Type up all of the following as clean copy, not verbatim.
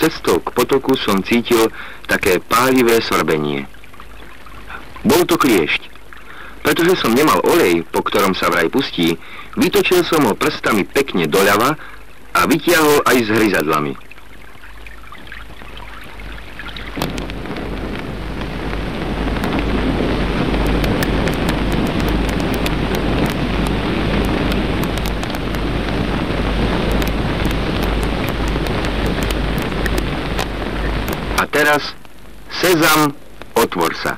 cestou k potoku som cítil také pálivé sorbenie. Bol to kliešť. Pretože som nemal olej, po ktorom sa vraj pustí, vytočil som ho prstami pekne doľava a vytiahol aj s hryzadlami. A teraz, sezam, otvor sa.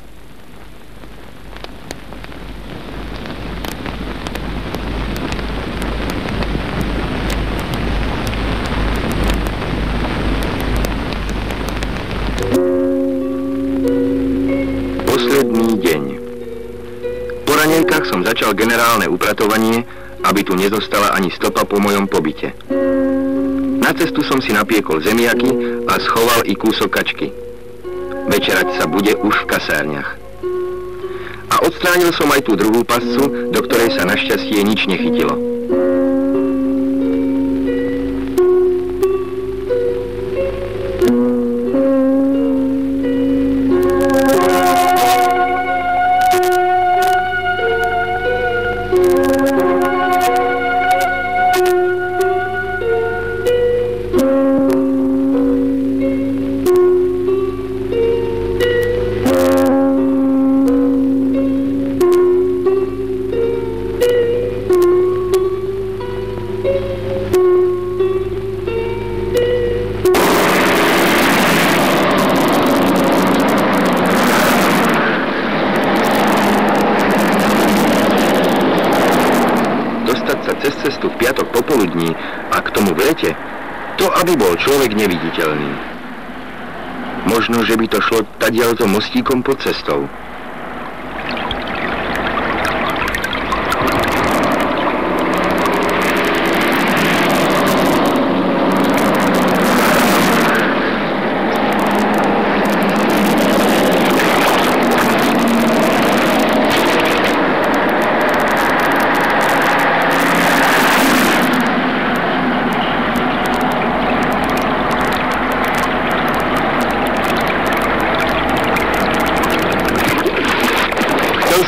Posledný deň. Po raňajkách som začal generálne upratovanie, aby tu nezostala ani stopa po mojom pobyte. Na cestu som si napiekol zemiaky a schoval i kúsok kačky. Večerať sa bude už v kasárniach. A odstránil som aj tú druhú pascu, do ktorej sa našťastie nič nechytilo. Cez cestu v piatok popoludní a k tomu v lete, to aby bol človek neviditeľný. Možno, že by to šlo tadiaľto mostíkom pod cestou.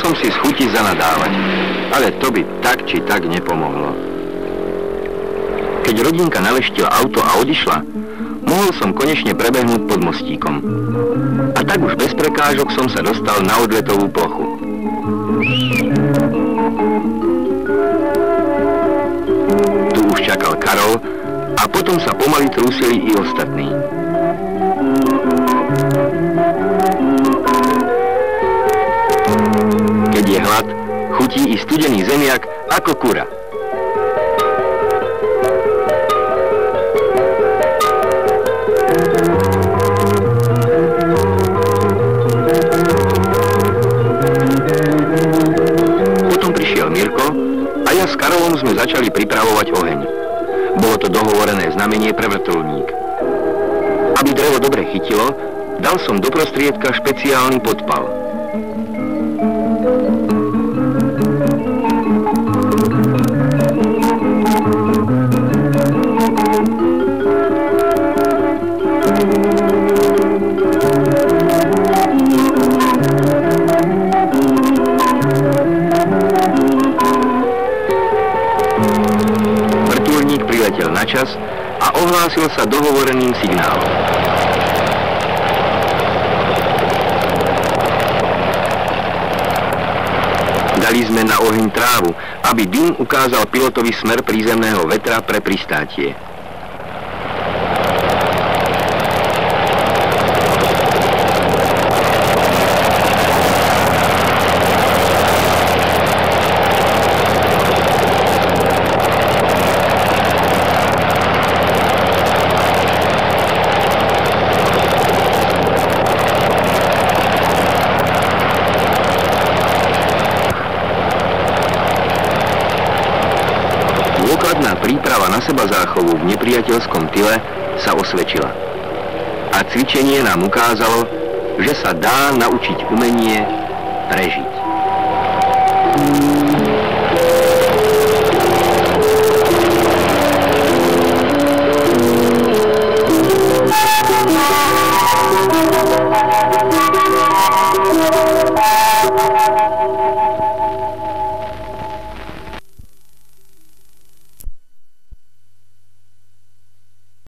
Som si z chuti zanadávať, ale to by tak či tak nepomohlo. Keď rodinka naleštila auto a odišla, mohol som konečne prebehnúť pod mostíkom. A tak už bez prekážok som sa dostal na odletovú plochu. Tu už čakal Karol a potom sa pomaly trúsili i ostatní. Keď je hlad, chutí i studený zemiak ako kura. Potom prišiel Mirko a ja s Karolom sme začali pripravovať oheň. Bolo to dohovorené znamenie pre vrtuľník. Aby drevo dobre chytilo, dal som do prostriedka špeciálny podpal. Priletel na čas a ohlásil sa dohovoreným signálom. Dali sme na oheň trávu, aby dym ukázal pilotovi smer prízemného vetra pre pristátie. Dôkladná príprava na seba záchovu v nepriateľskom tyle sa osvedčila. A cvičenie nám ukázalo, že sa dá naučiť umenie prežiť. Thank you.